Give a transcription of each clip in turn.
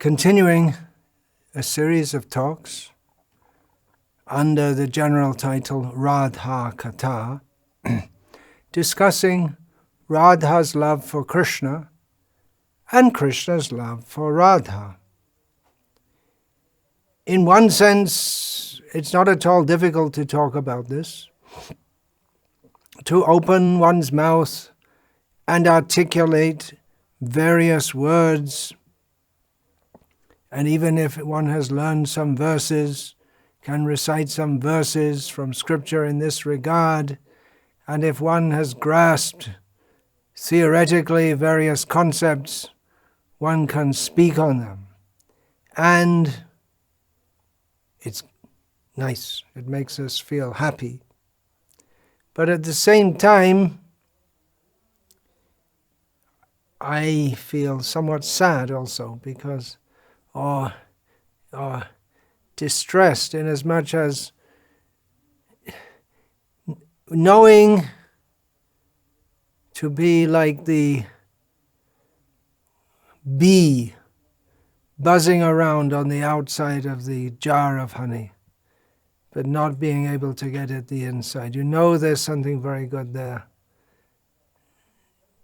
continuing a series of talks under the general title Radha Katha, discussing Radha's love for Krishna and Krishna's love for Radha. In one sense, it's not at all difficult to talk about this, to open one's mouth and articulate various words. And even if one has learned some verses, can recite some verses from scripture in this regard, and if one has grasped theoretically various concepts, one can speak on them. And it's nice. It makes us feel happy. But at the same time, I feel somewhat sad also, because, or distressed, inasmuch as knowing to be like the bee buzzing around on the outside of the jar of honey, but not being able to get at the inside. You know there's something very good there,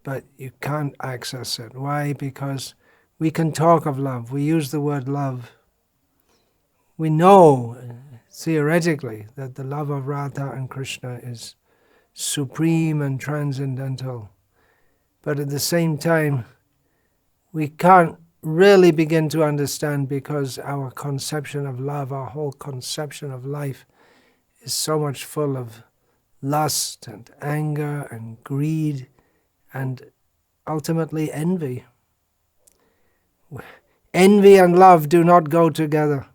but you can't access it. Why? Because we can talk of love. We use the word love. We know theoretically that the love of Radha and Krishna is supreme and transcendental. But at the same time, we can't really begin to understand, because our conception of love, our whole conception of life, is so much full of lust and anger and greed and ultimately envy. Envy and love do not go together.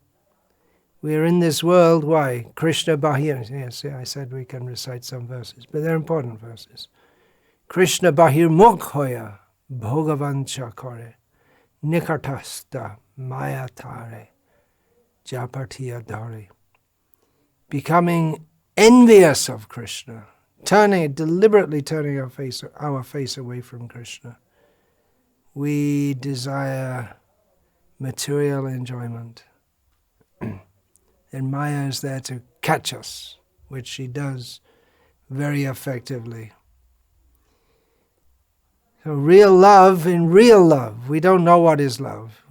We are in this world, why? Krishna Bahir. Yes, I said we can recite some verses, but they're important verses. Krishna Bahir Mukh hoya Bhogavancha kore Nikatasta Mayatare Japatiya Dhari. Becoming envious of Krishna, deliberately turning our face away from Krishna. We desire material enjoyment. And Maya is there to catch us, which she does very effectively. So real love, we don't know what is love.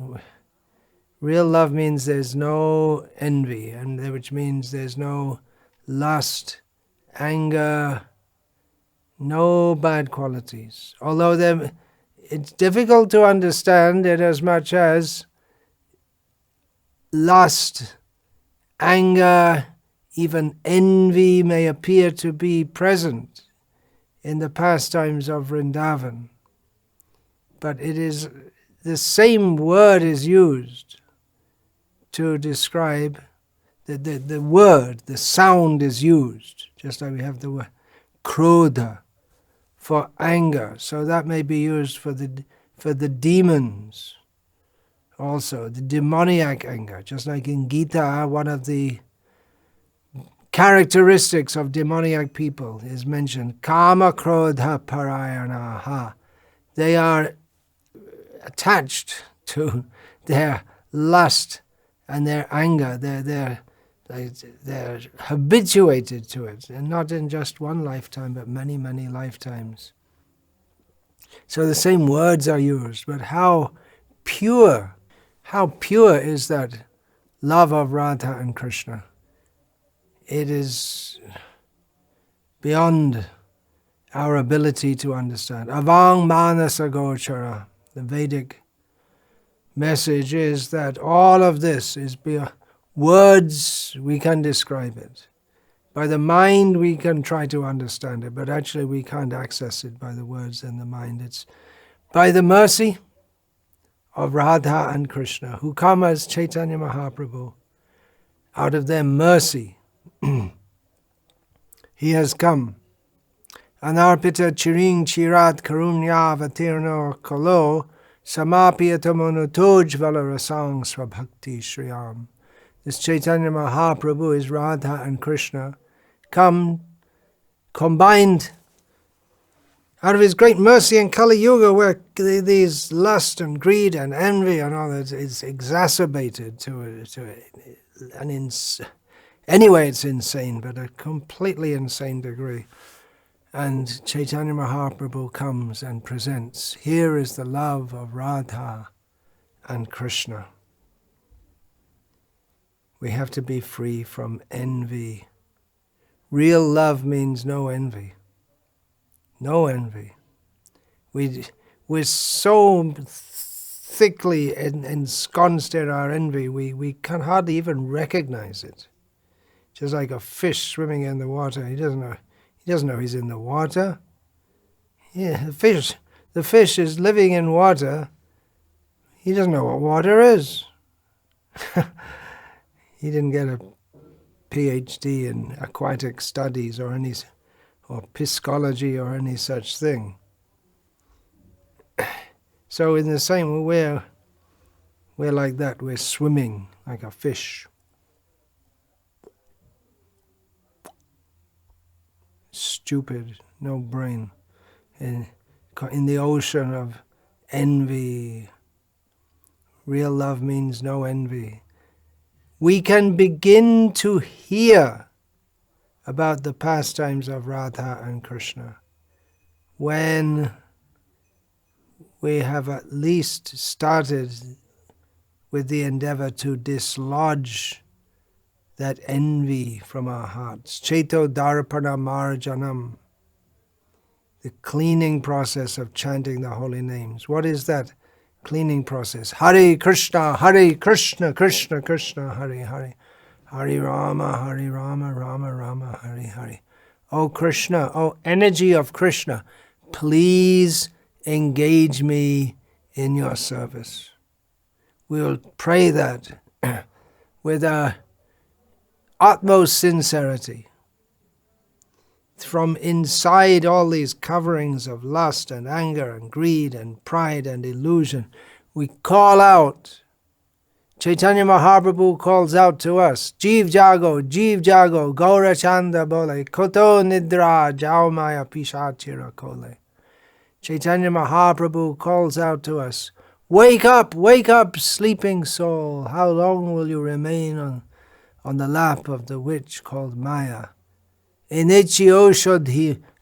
Real love means there's no envy, and which means there's no lust, anger, no bad qualities. Although it's difficult to understand it, as much as lust, anger, even envy may appear to be present in the pastimes of Vrindavan. But it is the same word is used to describe the word, the sound is used, just like we have the word krodha for anger. So that may be used for the demons. Also, the demoniac anger, just like in Gita, one of the characteristics of demoniac people is mentioned, kama krodha parayanaha. They are attached to their lust and their anger. They're habituated to it, and not in just one lifetime, but many, many lifetimes. So the same words are used, but how pure is that love of Radha and Krishna? It is beyond our ability to understand. Avang manasa gochara. The Vedic message is that all of this is beyond words. We can describe it. By the mind we can try to understand it, but actually we can't access it by the words and the mind. It's by the mercy of Radha and Krishna, who come as Chaitanya Mahaprabhu. Out of their mercy, he has come. Anarpita chiring chirat karunya vatirno kalo samapiyatamonotoj valarasang swabhakti shriyam. This Chaitanya Mahaprabhu is Radha and Krishna, come combined Out of His great mercy in Kali Yuga, where these lust and greed and envy and all that is exacerbated anyway, it's insane, but a completely insane degree. And Chaitanya Mahaprabhu comes and presents, here is the love of Radha and Krishna. We have to be free from envy. Real love means no envy. No envy. We're so thickly ensconced in our envy, we can hardly even recognize it. Just like a fish swimming in the water. He doesn't know he's in the water. Yeah, the fish is living in water. He doesn't know what water is. He didn't get a PhD in aquatic studies or piscology or any such thing. So in the same way, we're like that. We're swimming like a fish. Stupid, no brain, in the ocean of envy. Real love means no envy. We can begin to hear about the pastimes of Radha and Krishna when we have at least started with the endeavor to dislodge that envy from our hearts. Cheto Darpana Marjanam, the cleaning process of chanting the holy names. What is that cleaning process? Hare Krishna, Krishna Krishna, Hare Hare. Hare Rama, Rama Rama, Hare Hare. Oh Krishna, oh energy of Krishna, please engage me in your service. We'll pray that with our utmost sincerity. From inside all these coverings of lust and anger and greed and pride and illusion, we call out. Chaitanya Mahaprabhu calls out to us, Jeev Jago, Gaura Chanda Bole, Koto Nidra, Jao Maya Pishachira Kole. Chaitanya Mahaprabhu calls out to us, wake up, sleeping soul. How long will you remain on the lap of the witch called Maya? Enechi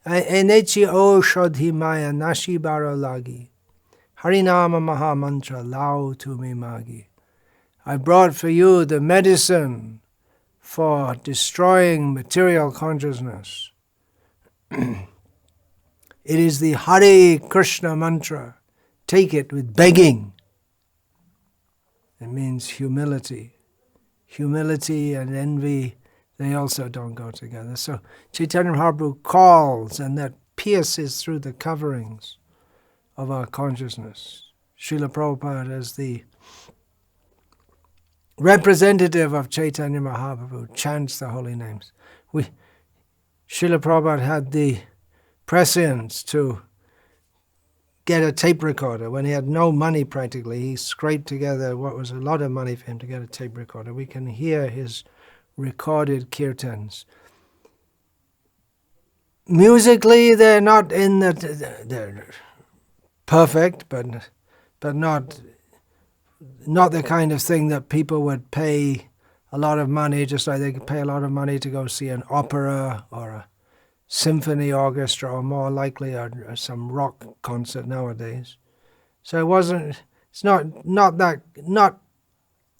Oshadhi Maya Nashi Baralagi. Harinama Mahamantra Lao Tumi Magi. I brought for you the medicine for destroying material consciousness. It is the Hare Krishna mantra. Take it with begging. It means humility. Humility and envy, they also don't go together. So Chaitanya Mahaprabhu calls, and that pierces through the coverings of our consciousness. Srila Prabhupada, as the representative of Chaitanya Mahaprabhu, chants the holy names. Srila Prabhupada had the prescience to get a tape recorder. When he had no money practically, he scraped together what was a lot of money for him to get a tape recorder. We can hear his recorded kirtans. Musically, they're not they're perfect, but not the kind of thing that people would pay a lot of money, just like they could pay a lot of money to go see an opera or a symphony orchestra, or more likely some rock concert nowadays. So it's not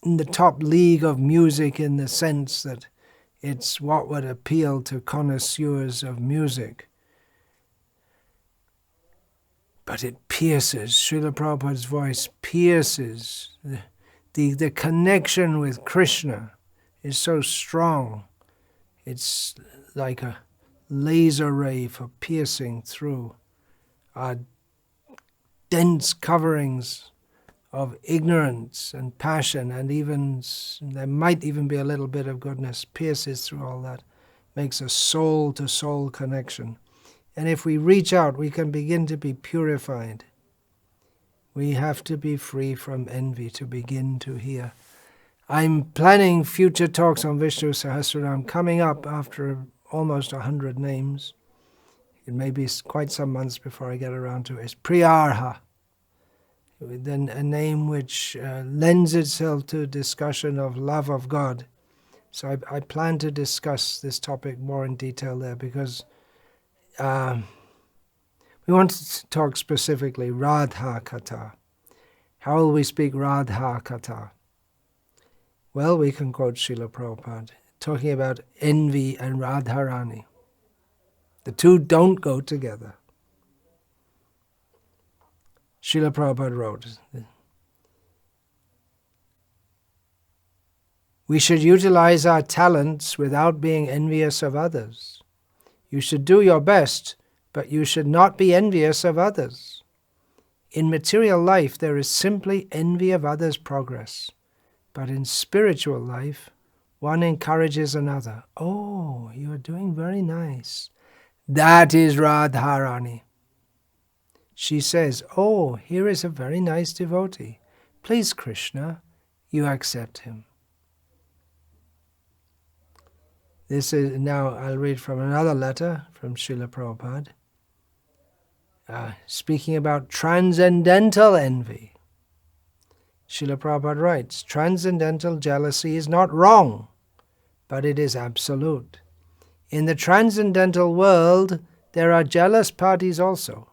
in the top league of music in the sense that it's what would appeal to connoisseurs of music. But it pierces. Srila Prabhupada's voice pierces. The connection with Krishna is so strong. It's like a laser ray for piercing through our dense coverings of ignorance and passion, and even there might even be a little bit of goodness, pierces through all that, makes a soul-to-soul connection. And if we reach out, we can begin to be purified. We have to be free from envy to begin to hear. I'm planning future talks on Vishnu Sahasranam coming up after almost 100 names. it may be quite some months before I get around to it, is Priyarha. Then a name which lends itself to discussion of love of God. So I plan to discuss this topic more in detail there, because we want to talk specifically Radha Katha. How will we speak Radha Katha? Well, we can quote Srila Prabhupada, talking about envy and Radharani. The two don't go together. Srila Prabhupada wrote, we should utilize our talents without being envious of others. You should do your best, but you should not be envious of others. In material life, there is simply envy of others' progress. But in spiritual life, one encourages another. Oh, you are doing very nice. That is Radharani. She says, oh, here is a very nice devotee. Please, Krishna, you accept him. This is, now I'll read from another letter from Srila Prabhupada, speaking about transcendental envy. Srila Prabhupada writes, transcendental jealousy is not wrong, but it is absolute. In the transcendental world, there are jealous parties also,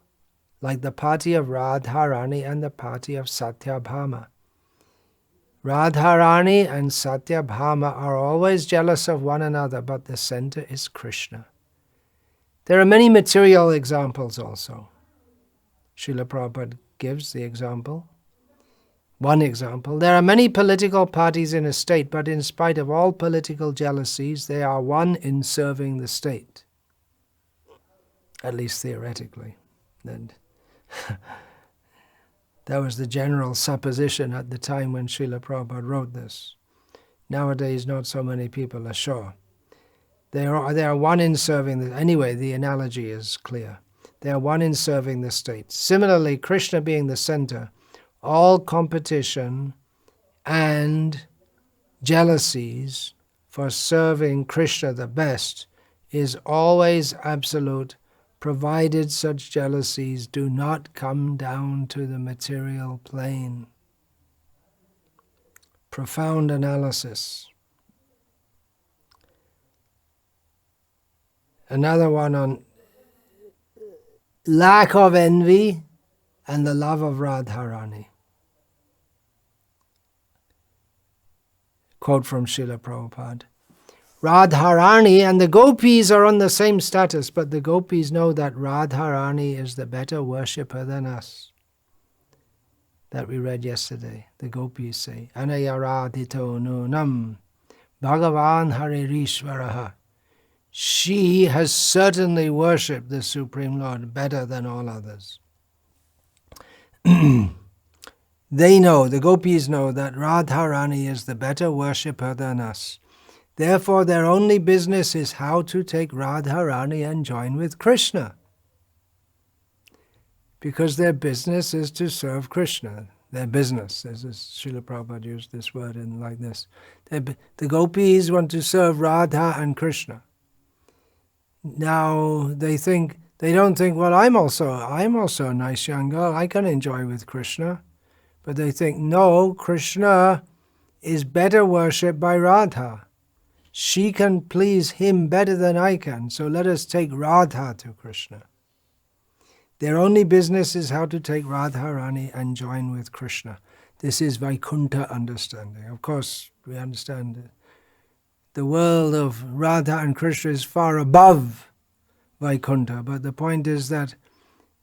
like the party of Radharani and the party of Satyabhama. Radharani and Satyabhama are always jealous of one another, but the center is Krishna. There are many material examples also. Srila Prabhupada gives the example. One example, there are many political parties in a state, but in spite of all political jealousies, they are one in serving the state. At least theoretically. And that was the general supposition at the time when Srila Prabhupada wrote this. Nowadays, not so many people are sure. They are one in serving the... Anyway, the analogy is clear. They are one in serving the state. Similarly, Krishna being the center, all competition and jealousies for serving Krishna the best is always absolute, provided such jealousies do not come down to the material plane. Profound analysis. Another one on lack of envy and the love of Radharani. Quote from Srila Prabhupada. Radharani and the gopis are on the same status, but the gopis know that Radharani is the better worshipper than us. That we read yesterday. The gopis say, Anayaradhito nunam Bhagavan Haririshvaraha. She has certainly worshipped the Supreme Lord better than all others. They know, the gopis know, that Radharani is the better worshipper than us. Therefore, their only business is how to take Radharani and join with Krishna. Because their business is to serve Krishna. Their business, as Srila Prabhupada used this word in like this. The gopis want to serve Radha and Krishna. Now they don't think, well, I'm also a nice young girl, I can enjoy with Krishna. But they think, no, Krishna is better worshipped by Radha. She can please him better than I can, so let us take Radha to Krishna. Their only business is how to take Radharani and join with Krishna. This is Vaikuntha understanding. Of course, we understand the world of Radha and Krishna is far above Vaikuntha, but the point is that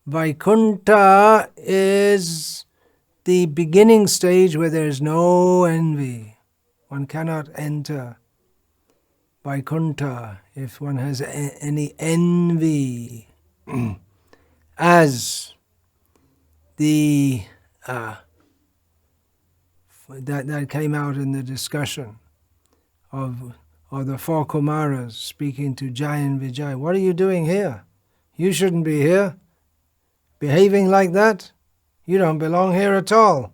Vaikuntha is the beginning stage where there is no envy. One cannot enter Vaikuntha if one has any envy. As the that came out in the discussion of the four Kumaras speaking to Jai and Vijay. What are you doing here? You shouldn't be here. Behaving like that? You don't belong here at all.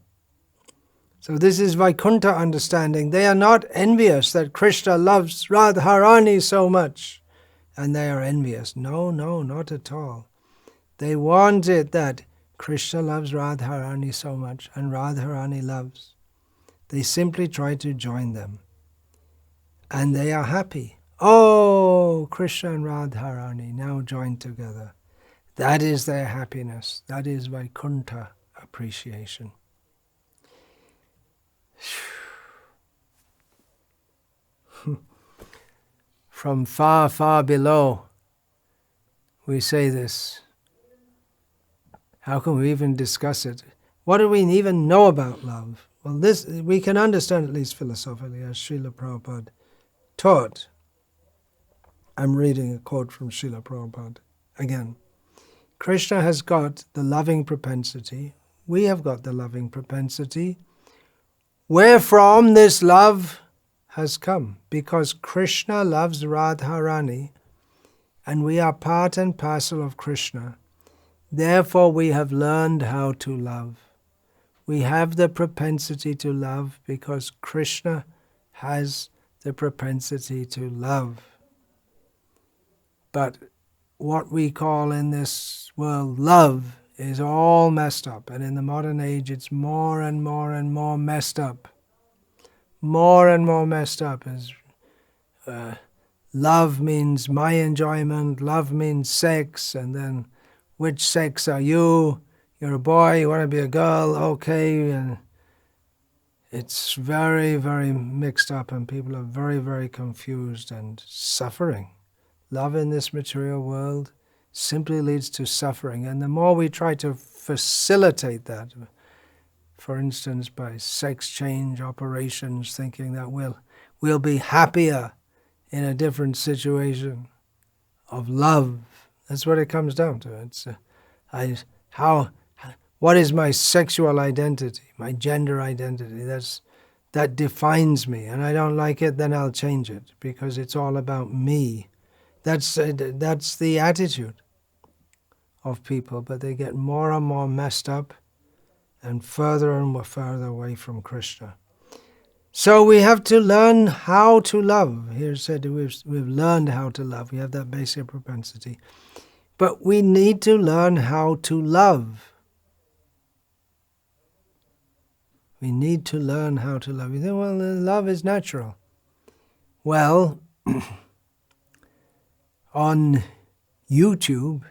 So this is Vaikuntha understanding. They are not envious that Krishna loves Radharani so much and they are envious. No, not at all. They want it that Krishna loves Radharani so much and Radharani loves. They simply try to join them. And they are happy. Oh, Krishna and Radharani now joined together. That is their happiness. That is Vaikuntha appreciation. From far, far below, we say this. How can we even discuss it? What do we even know about love? Well, this we can understand at least philosophically, as Srila Prabhupada taught. I'm reading a quote from Srila Prabhupada again. Krishna has got the loving propensity. We have got the loving propensity. Wherefrom this love has come? Because Krishna loves Radharani, and we are part and parcel of Krishna. Therefore we have learned how to love. We have the propensity to love because Krishna has the propensity to love. But what we call in this world love is all messed up. And in the modern age it's more and more and more messed up. More and more messed up. As love means my enjoyment, love means sex, and then which sex are you? You're a boy, you want to be a girl, okay. And it's very, very mixed up, and people are very, very confused and suffering. Love in this material world simply leads to suffering. And the more we try to facilitate that, for instance, by sex change operations, thinking that we'll be happier in a different situation of love. That's what it comes down to. It's what is my sexual identity, my gender identity? That defines me, and I don't like it, then I'll change it because it's all about me. That's the attitude of people, but they get more and more messed up and further away from Krishna. So we have to learn how to love. Here said we've learned how to love. We have that basic propensity. But we need to learn how to love. We need to learn how to love. You think, well, love is natural. Well, on YouTube,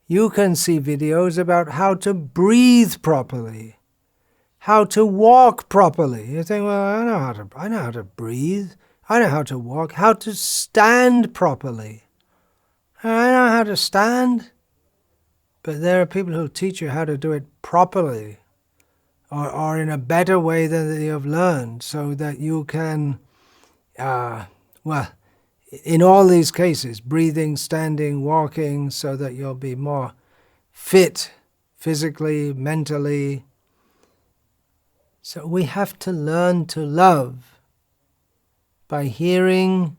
you can see videos about how to breathe properly, how to walk properly. You think, well, I know how to breathe, I know how to walk, how to stand properly. I know how to stand, but there are people who teach you how to do it properly, or in a better way than you have learned, so that you can, in all these cases, breathing, standing, walking, so that you'll be more fit physically, mentally. So we have to learn to love by hearing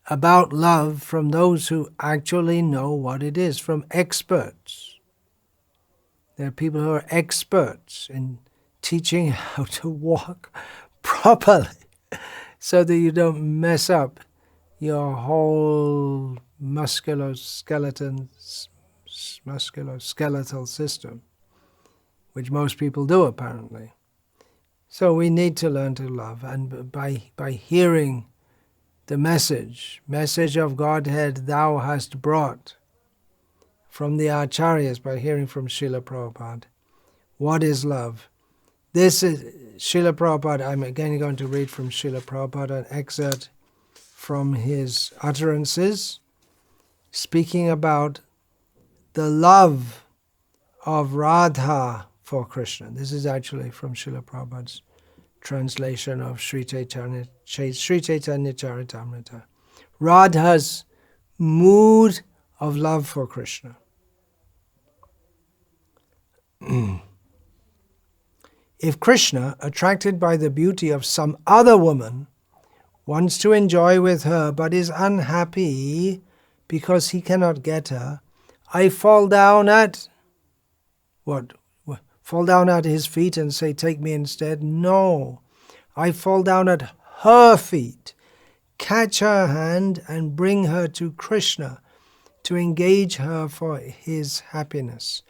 about love from those who actually know what it is, from experts. There are people who are experts in teaching how to walk properly so that you don't mess up your whole musculoskeletal system, which most people do apparently. So we need to learn to love, and by hearing the message of Godhead thou hast brought from the Acharyas, by hearing from Srila Prabhupada. What is love? This is Srila Prabhupada. I'm again going to read from Srila Prabhupada an excerpt from his utterances, speaking about the love of Radha for Krishna. This is actually from Srila Prabhupada's translation of Sri Chaitanya Charitamrita. Radha's mood of love for Krishna. If Krishna, attracted by the beauty of some other woman, wants to enjoy with her but is unhappy because he cannot get her, I fall down at what? Fall down at his feet and say, take me instead? No. I fall down at her feet, catch her hand and bring her to Krishna to engage her for his happiness.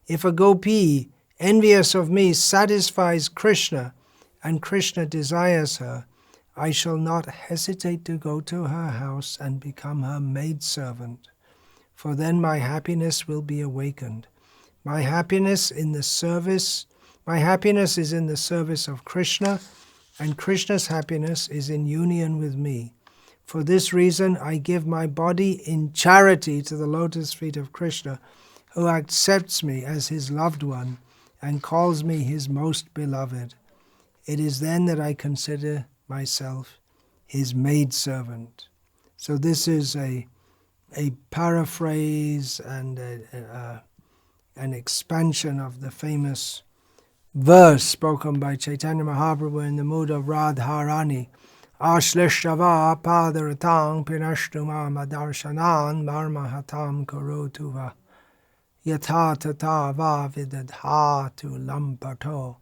If a gopi, envious of me, satisfies Krishna and Krishna desires her, I shall not hesitate to go to her house and become her maidservant, for then my happiness will be awakened. My happiness is in the service of Krishna, and Krishna's happiness is in union with me. For this reason, I give my body in charity to the lotus feet of Krishna, who accepts me as his loved one and calls me his most beloved. It is then that I consider myself his maidservant. So this is a paraphrase and an expansion of the famous verse spoken by Chaitanya Mahaprabhu in the mood of Radharani. Ashlishtava padaratang pinashtuma madarshanan marmahatam karotuva yatha tata va vidadhatu lampato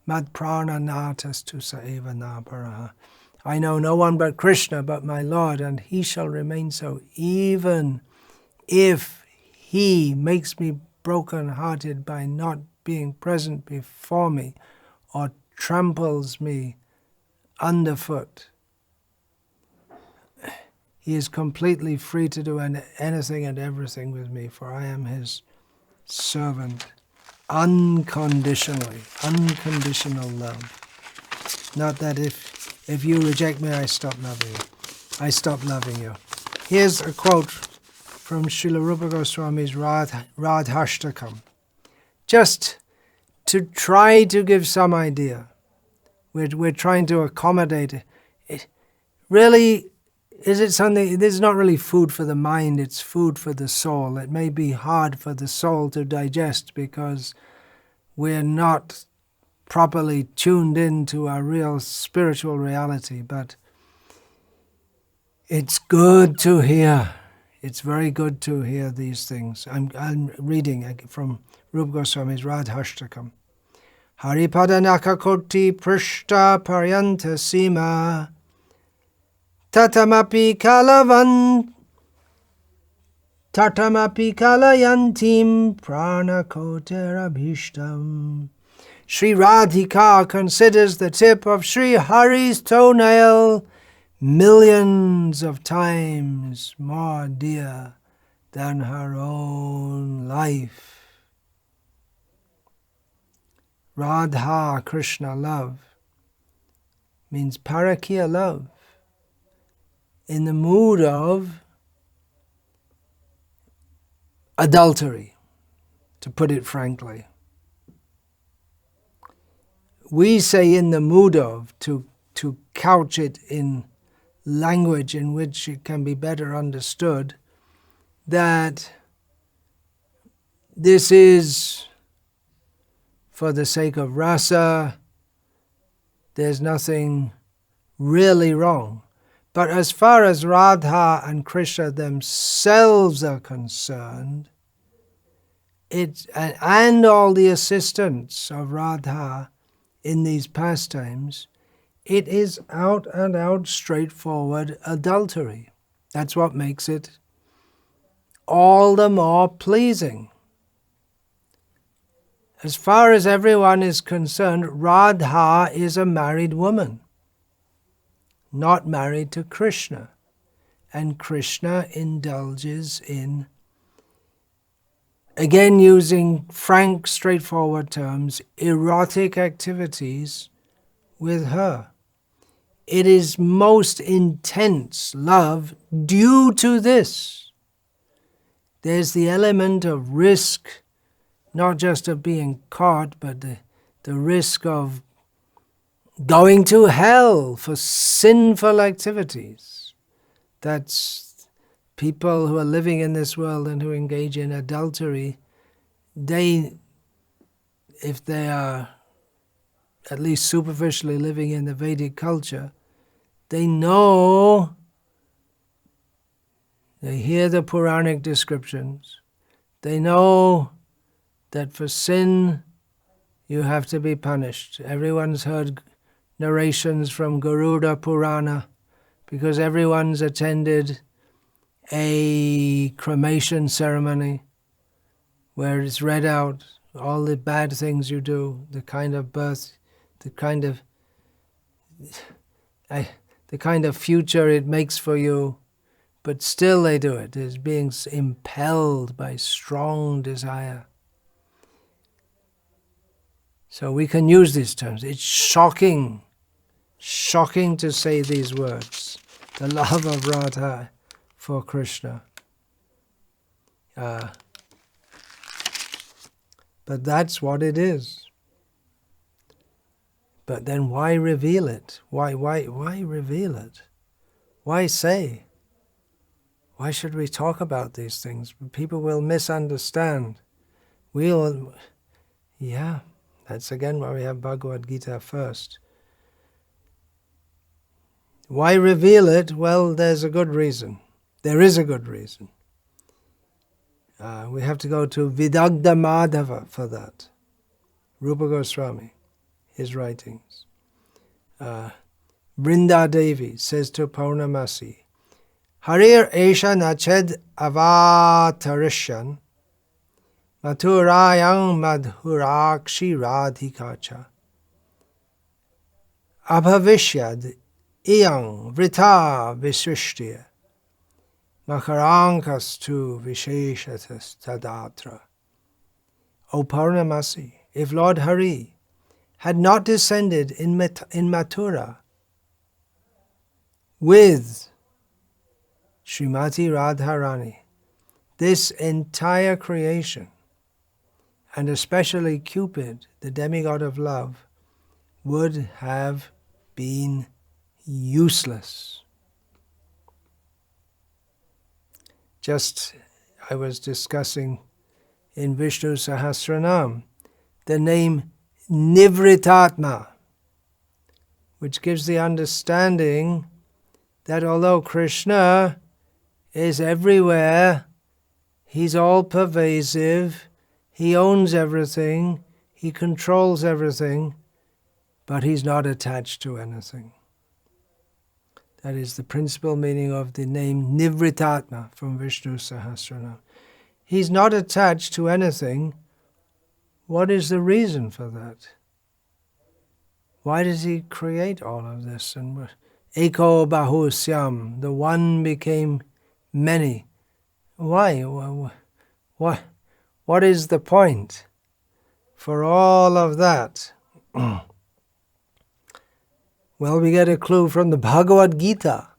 madprananatas tu saeva naparaha. I know no one but Krishna, but my Lord, and he shall remain so, even if he makes me broken-hearted by not being present before me, or tramples me underfoot. He is completely free to do anything and everything with me, for I am his servant, unconditionally, unconditional love. Not that if you reject me, I stop loving you. I stop loving you. Here's a quote from Srila Rupa Goswami's Radhashtakam, just to try to give some idea. We're trying to accommodate it. Really, is it something? This is not really food for the mind, it's food for the soul. It may be hard for the soul to digest because we're not properly tuned into our real spiritual reality, but it's good to hear. It's very good to hear these things. I'm reading from Rupa Goswami's Radhashtakam. Haripada nakakoti prishta paryanta sima tatamapi kalayantim pranakoterabhishtam. Sri Radhika considers the tip of Sri Hari's toenail millions of times more dear than her own life. Radha Krishna love means parakiya love, in the mood of adultery, to put it frankly. We say in the mood of, to couch it in language in which it can be better understood, that this is for the sake of rasa, there's nothing really wrong. But as far as Radha and Krishna themselves are concerned, and all the assistants of Radha in these pastimes, it is out and out straightforward adultery. That's what makes it all the more pleasing. As far as everyone is concerned, Radha is a married woman, not married to Krishna. And Krishna indulges in, again using frank, straightforward terms, erotic activities with her. It is most intense love due to this. There's the element of risk, not just of being caught, but the risk of going to hell for sinful activities. That's people who are living in this world and who engage in adultery. If they are at least superficially living in the Vedic culture, they know, they hear the Puranic descriptions, they know that for sin you have to be punished. Everyone's heard narrations from Garuda Purana. because everyone's attended a cremation ceremony where it's read out all the bad things you do, the kind of birth, the kind of future it makes for you, but still they do it. It's being impelled by strong desire. So we can use these terms. It's shocking to say these words. The love of Radha for Krishna. But that's what it is. But then why reveal it? Why reveal it? Why say? Why should we talk about these things? People will misunderstand. That's again why we have Bhagavad Gita first. Why reveal it? Well, there's a good reason. There is a good reason. We have to go to Vidagdha Madhava for that. Rupa Goswami, his writings. Vrinda Devi says to Purnamasi, Harir Esha Nached Avatarishan Maturayang Madhurakshi Radhikacha Abhavishyad Iyang Vrita Visrishtiya Makarankastu Visheshatas Tadatra. O Purnamasi, if Lord Hari had not descended in Mathura with Srimati Radharani, this entire creation, and especially Cupid, the demigod of love, would have been useless. Just, I was discussing in Vishnu Sahasranam the name Nivritatma, which gives the understanding that although Krishna is everywhere, he's all pervasive, he owns everything, he controls everything, but he's not attached to anything. That is the principal meaning of the name Nivritatma from Vishnu Sahasranam. He's not attached to anything. What is the reason for that? Why does he create all of this? And Eko Bahusyam, the one became many. Why? What is the point for all of that? Well, we get a clue from the Bhagavad Gita.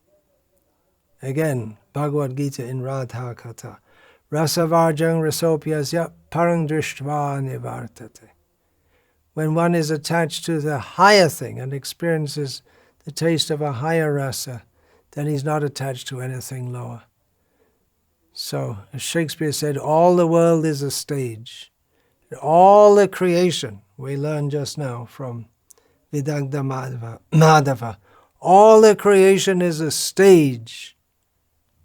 Again, Bhagavad Gita in Radha Katha. Rasavarjang rasopyasya parang drishtva nivartate. When one is attached to the higher thing and experiences the taste of a higher rasa, then he's not attached to anything lower. So, as Shakespeare said, all the world is a stage. All the creation, we learned just now from Vidagdha Madhava, all the creation is a stage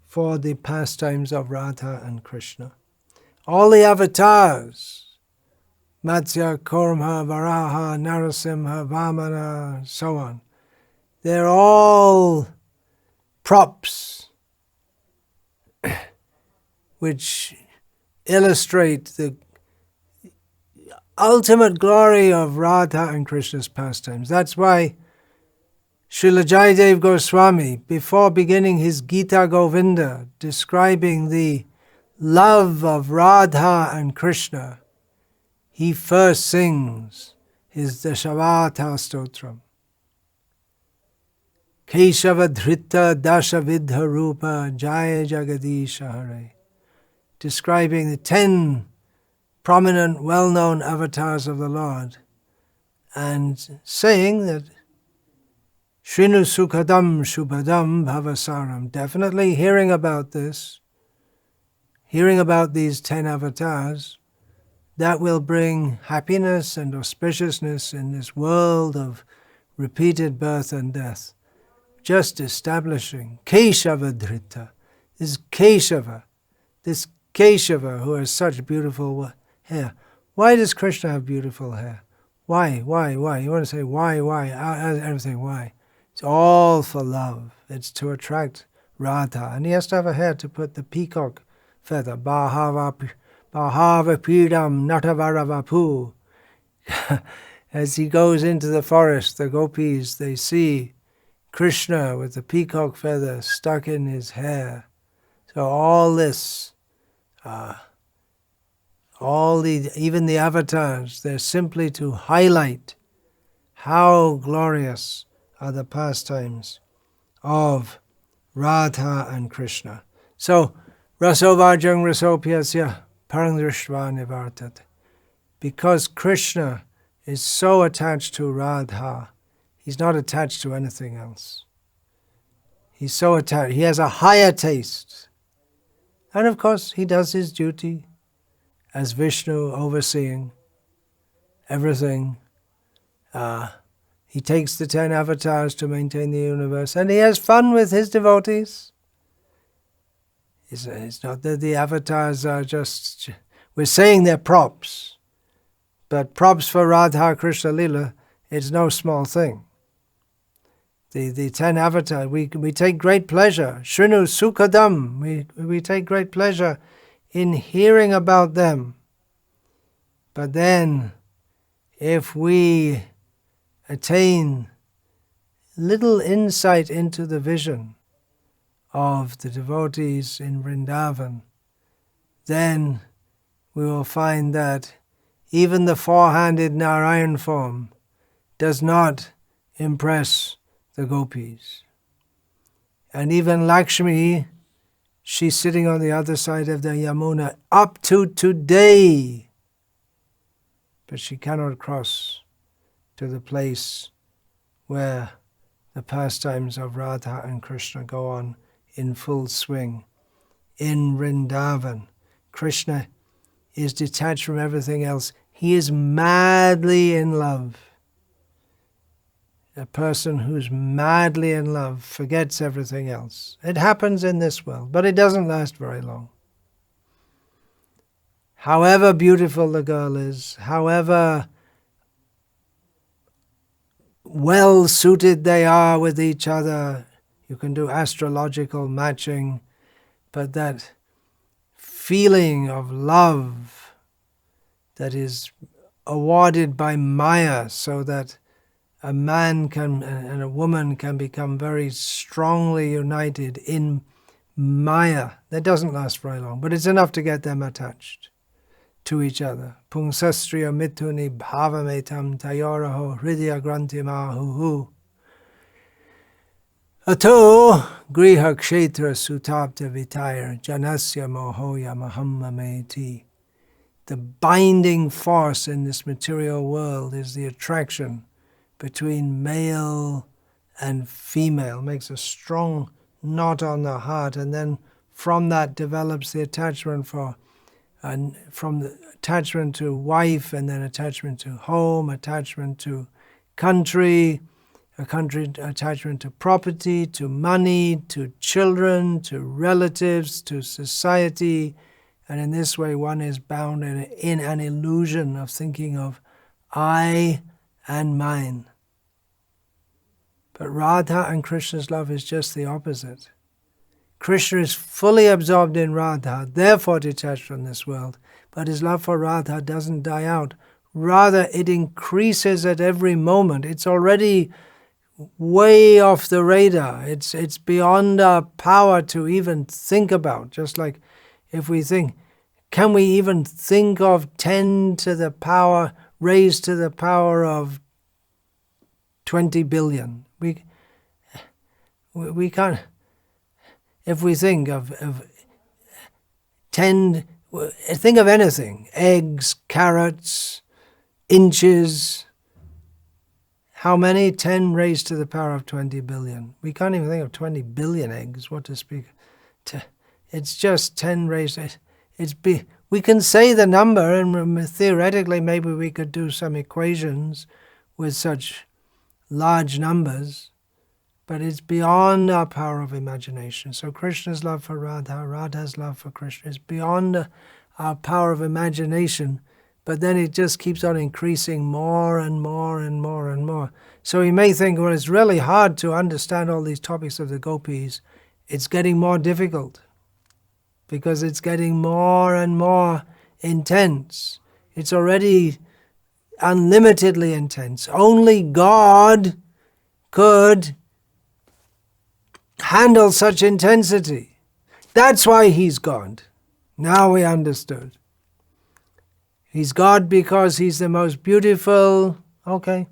for the pastimes of Radha and Krishna. All the avatars, Matsya, Kurma, Varaha, Narasimha, Vamana, so on, they're all props which illustrate the ultimate glory of Radha and Krishna's pastimes. That's why Srila Jayadev Goswami, before beginning his Gita Govinda, describing the love of Radha and Krishna, he first sings his Dashavata Stotram. Keshava Dhrita Dashavidha Rupa Jaya Jagadisha Hare, describing the 10 prominent, well-known avatars of the Lord, and saying that Shrinu Sukhadam Shubhadam Bhavasaram, definitely hearing about this, hearing about these 10 avatars, that will bring happiness and auspiciousness in this world of repeated birth and death. Just establishing Keshava Dhrita, this Keshava who has such beautiful hair. Why does Krishna have beautiful hair? Why? You want to say why? Everything, why? It's all for love. It's to attract Radha. And he has to have a hair to put the peacock feather. Bahava pidam natavaravapu. As he goes into the forest, the gopis, they see Krishna with the peacock feather stuck in his hair. So all this, even the avatars, they're simply to highlight how glorious are the pastimes of Radha and Krishna. So, rasovajang rasopyasya parangdrishva nivartat. Because Krishna is so attached to Radha, he's not attached to anything else. He's so attached. He has a higher taste. And of course, he does his duty as Vishnu, overseeing everything. He takes the 10 avatars to maintain the universe, and he has fun with his devotees. It's not that the avatars are just... We're saying they're props, but props for Radha Krishna Lila, it's no small thing. The 10 avatars, we take great pleasure. Shrinu Sukhadam, we take great pleasure in hearing about them. But then, if we attain little insight into the vision of the devotees in Vrindavan, then we will find that even the four-handed Narayan form does not impress the gopis. And even Lakshmi, she's sitting on the other side of the Yamuna up to today, but she cannot cross to the place where the pastimes of Radha and Krishna go on in full swing. In Vrindavan, Krishna is detached from everything else. He is madly in love. A person who's madly in love forgets everything else. It happens in this world, but it doesn't last very long. However beautiful the girl is, however well suited they are with each other, you can do astrological matching, but that feeling of love that is awarded by Maya, so that a man can and a woman can become very strongly united in Maya, that doesn't last very long, but it's enough to get them attached to each other. Pungsastriya mituni bhavametam tayoraho hridya grantimahuhu. Ato griha kshetra sutapta vitayar janasya mohoya mahammameti. The binding force in this material world is the attraction between male and female. It makes a strong knot on the heart, and then from that develops the attachment and from the attachment to wife, and then attachment to home, attachment to country, attachment to property, to money, to children, to relatives, to society. And in this way one is bound in an illusion of thinking of I and mine. But Radha and Krishna's love is just the opposite. Krishna is fully absorbed in Radha, therefore detached from this world, but his love for Radha doesn't die out. Rather, it increases at every moment. It's already way off the radar. It's beyond our power to even think about. Just like if we think, can we even think of 10 to the power, raised to the power of 20 billion? We can't. If we think of 10, think of anything, eggs, carrots, inches, how many? 10 raised to the power of 20 billion. We can't even think of 20 billion eggs, what to speak. It's just 10 raised. We can say the number, and theoretically maybe we could do some equations with such large numbers, but it's beyond our power of imagination. So Krishna's love for Radha, Radha's love for Krishna is beyond our power of imagination, but then it just keeps on increasing more and more and more and more. So you may think, well, it's really hard to understand all these topics of the gopis. It's getting more difficult because it's getting more and more intense. It's already unlimitedly intense. Only God could handle such intensity. That's why He's God. Now we understood. He's God because He's the most beautiful, okay,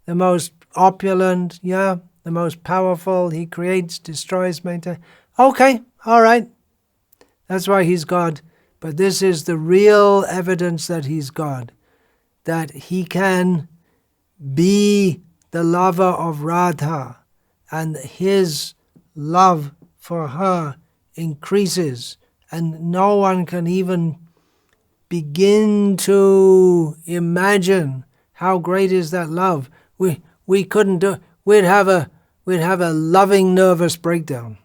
the most opulent, yeah, the most powerful. He creates, destroys, maintains. Okay, all right. That's why He's God. But this is the real evidence that He's God, that He can be the lover of Radha, and His love for her increases, and no one can even begin to imagine how great is that love. We couldn't do. We'd have a loving nervous breakdown.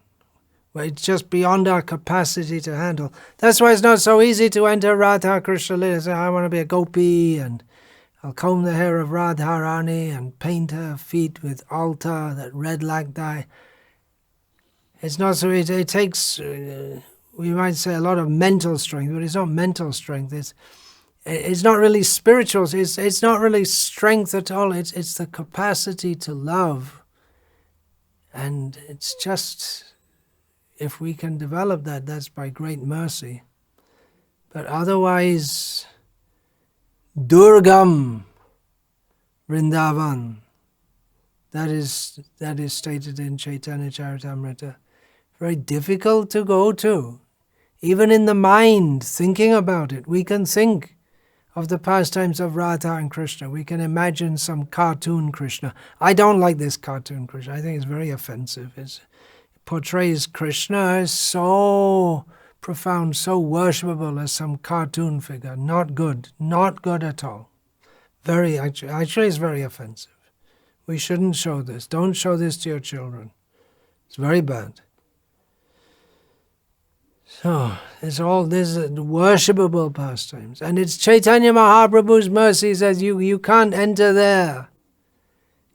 It's just beyond our capacity to handle. That's why it's not so easy to enter Radha Krishna Lila. Say, I want to be a gopi, and I'll comb the hair of Radharani and paint her feet with altar, that red like dye. It's not so easy. It takes, we might say, a lot of mental strength, but it's not mental strength. It's not really spiritual. It's not really strength at all. It's the capacity to love. And it's just, if we can develop that, that's by great mercy. But otherwise, Durgam Vrindavan, that is stated in Chaitanya Charitamrita. Very difficult to go to. Even in the mind, thinking about it, we can think of the pastimes of Radha and Krishna. We can imagine some cartoon Krishna. I don't like this cartoon Krishna. I think it's very offensive. It portrays Krishna as so profound, so worshipable as some cartoon figure. Not good. Not good at all. Actually, it's very offensive. We shouldn't show this. Don't show this to your children. It's very bad. So, it's all this worshipable pastimes. And it's Chaitanya Mahaprabhu's mercy that you can't enter there.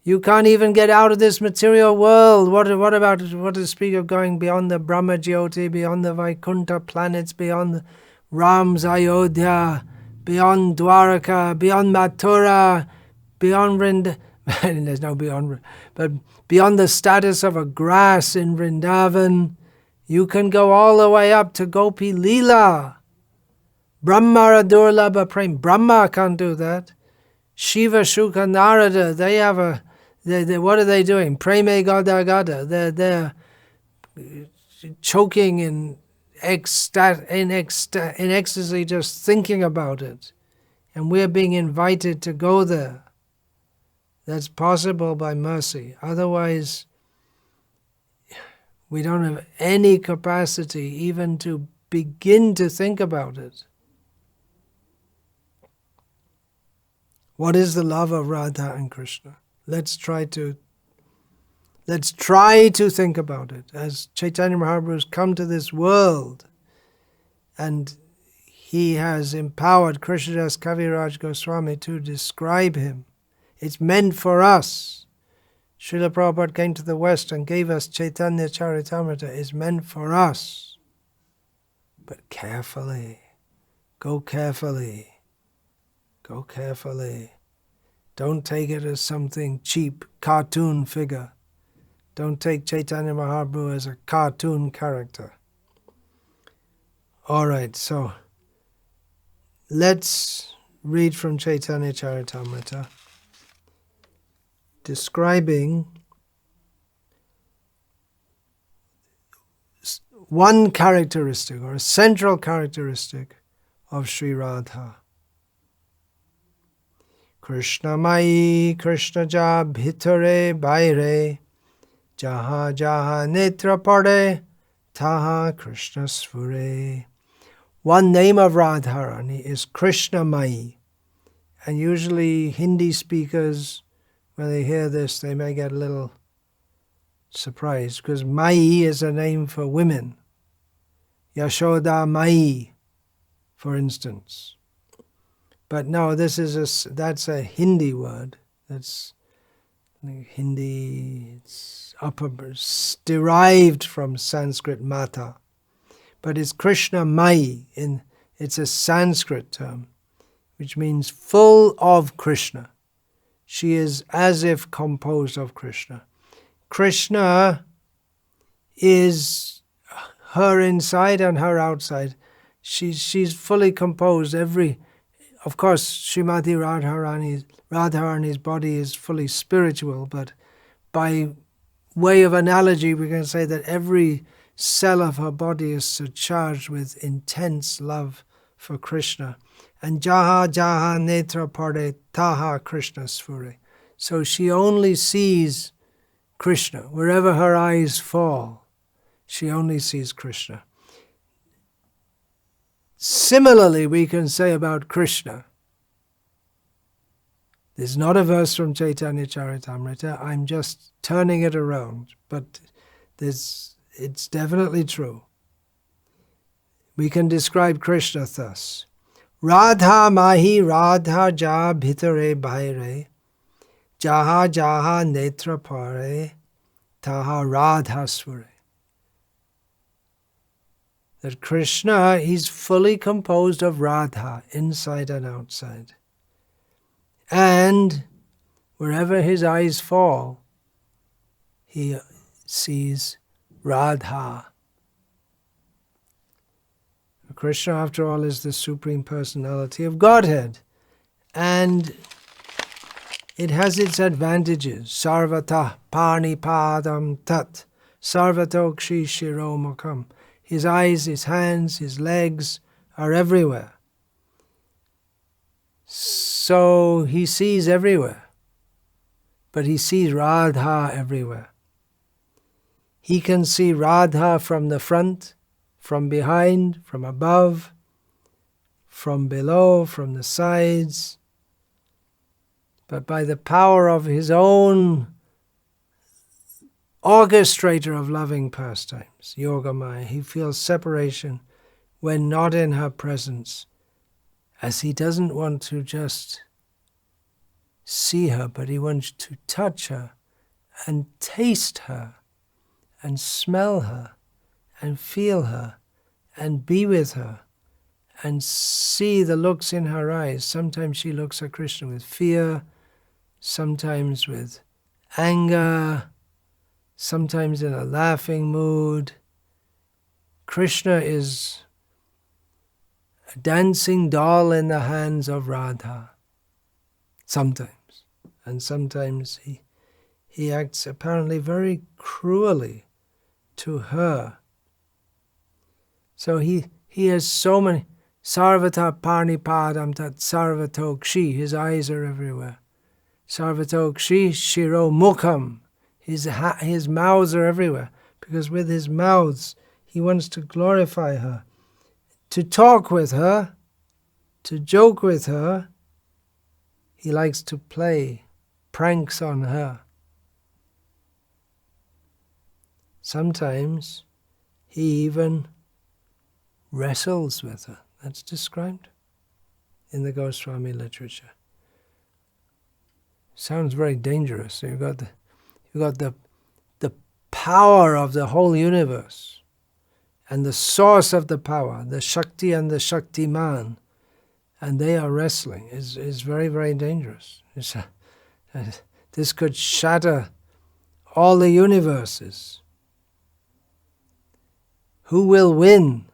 You can't even get out of this material world. What to speak of going beyond the Brahma Jyoti, beyond the Vaikuntha planets, beyond the Ram's Ayodhya, beyond Dwaraka, beyond Mathura, beyond Vrindavan. There's no beyond, but beyond the status of a grass in Vrindavan. You can go all the way up to Gopi Leela. Brahmara Durlabha Prem. Brahma can't do that. Shiva, Shuka, Narada, they have what are they doing? Preme Gada Gada. They're choking in ecstasy just thinking about it. And we're being invited to go there. That's possible by mercy. Otherwise, we don't have any capacity even to begin to think about it. What is the love of Radha and Krishna? Let's try to think about it. As Chaitanya Mahaprabhu has come to this world and he has empowered Krishnadas Kaviraj Goswami to describe him. It's meant for us. Srila Prabhupada came to the West and gave us Chaitanya Charitamrita. It's meant for us. But carefully. Go carefully. Go carefully. Don't take it as something cheap, cartoon figure. Don't take Chaitanya Mahaprabhu as a cartoon character. All right, so let's read from Chaitanya Charitamrita, describing one characteristic or a central characteristic of Sri Radha. Krishna Mai, Krishna ja bhitare baire, jaha jaha netra pade, taha Krishna svure. One name of Radharani is Krishna Mai. And usually Hindi speakers, when they hear this, they may get a little surprised, because Mai is a name for women. Yashoda Mai, for instance. But no, that's a Hindi word. That's Hindi, it's derived from Sanskrit mata, but it's Krishna Mai. It's a Sanskrit term, which means full of Krishna. She is as if composed of Krishna. Krishna is her inside and her outside. She's fully composed. Of course, Srimati Radharani's body is fully spiritual, but by way of analogy, we can say that every cell of her body is surcharged with intense love for Krishna. And Jaha Jaha Netra Pare Taha Krishna Sfure. So she only sees Krishna. Wherever her eyes fall, she only sees Krishna. Similarly, we can say about Krishna. There's not a verse from Chaitanya Charitamrita. I'm just turning it around, but it's definitely true. We can describe Krishna thus. Radha mahi radha ja bhitare bhaire, jaha jaha netra pare, taha radha sware. That Krishna, he's fully composed of Radha, inside and outside. And wherever his eyes fall, he sees Radha. Krishna, after all, is the Supreme Personality of Godhead. And it has its advantages. Sarvata parni padam tat, sarvatokshi shiro mukam. His eyes, his hands, his legs are everywhere. So he sees everywhere. But he sees Radha everywhere. He can see Radha from the front, from behind, from above, from below, from the sides. But by the power of his own orchestrator of loving pastimes, Yogamaya, he feels separation when not in her presence, as he doesn't want to just see her, but he wants to touch her and taste her and smell her and feel her and be with her and see the looks in her eyes. Sometimes she looks at Krishna with fear, sometimes with anger, sometimes in a laughing mood. Krishna is a dancing doll in the hands of Radha, sometimes. And sometimes he acts apparently very cruelly to her. So he has so many, sarvata parnipadam tat sarvatokshi, his eyes are everywhere. Sarvatokshi shiro mukham, his mouths are everywhere, because with his mouths he wants to glorify her, to talk with her, to joke with her. He likes to play pranks on her. Sometimes he even wrestles with her. That's described in the Goswami literature. Sounds very dangerous. So you've got the power of the whole universe and the source of the power, the Shakti and the Shaktiman, and they are wrestling. Is very, very dangerous. This could shatter all the universes. Who will win?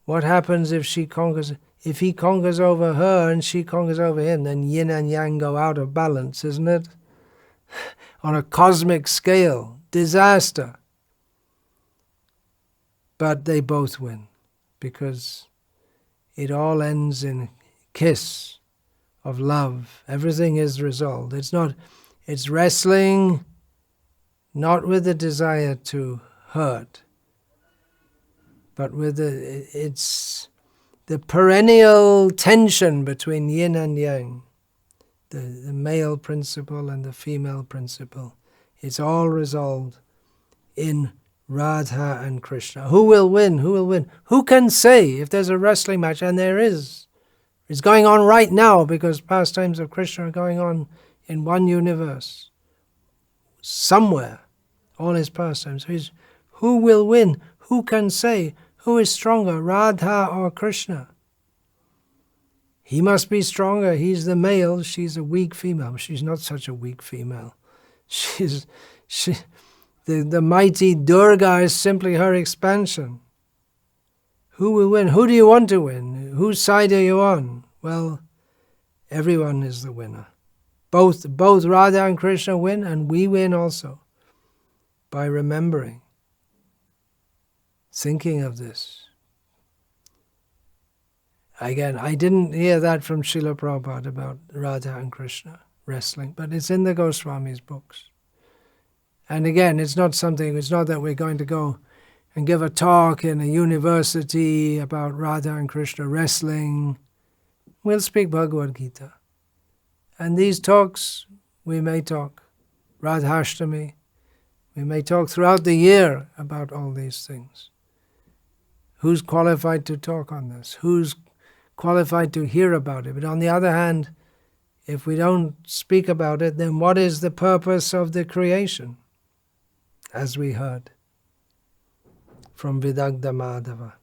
What happens if she conquers? If he conquers over her and she conquers over him, then yin and yang go out of balance, isn't it? On a cosmic scale, disaster. But they both win, because it all ends in a kiss of love. Everything is resolved. It's wrestling not with the desire to hurt, but with it's the perennial tension between yin and yang, the male principle and the female principle. It's all resolved in Radha and Krishna. Who will win? Who will win? Who can say if there's a wrestling match? And there is. It's going on right now, because pastimes of Krishna are going on in one universe, somewhere, all his pastimes. Who will win? Who can say? Who is stronger, Radha or Krishna? He must be stronger. He's the male. She's a weak female. She's not such a weak female. The mighty Durga is simply her expansion. Who will win? Who do you want to win? Whose side are you on? Well, everyone is the winner. Both Radha and Krishna win, and we win also by remembering, thinking of this. Again, I didn't hear that from Srila Prabhupada about Radha and Krishna wrestling, but it's in the Goswami's books. And again, it's not that we're going to go and give a talk in a university about Radha and Krishna wrestling. We'll speak Bhagavad Gita. And these talks, we may talk Radhashtami, we may talk throughout the year about all these things. Who's qualified to talk on this? Who's qualified to hear about it? But on the other hand, if we don't speak about it, then what is the purpose of the creation? As we heard from Vidagdha Madhava.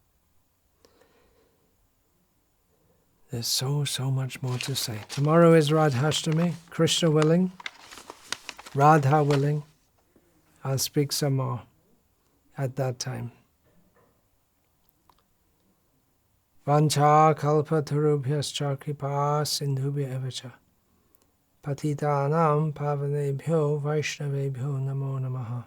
There's so much more to say. Tomorrow is Radhashtami, Krishna willing, Radha willing. I'll speak some more at that time. Vancha kalpatarubhyascha kripa sindhubhya evacha patitanam pavanebhyo vaishnavebhyo namo namaha.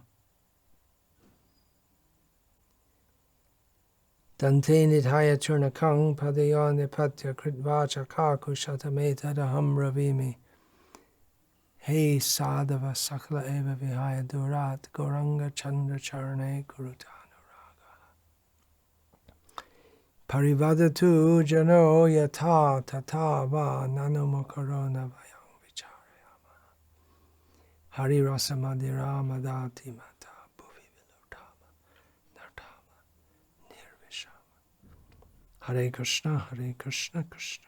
Dante nidhaya churnakang padayo nipatya kritvacha kakushatameta ravimi. Hey sadhava sakla eva vihaya durat goranga chandra charane kurutanuraga. Parivadatu jano yata tata va nanomakarona vayang vicharayama. Hari rasamadira madati mata bhuvi vilutama nartama nirvishama. Hare Krishna, Krishna Krishna.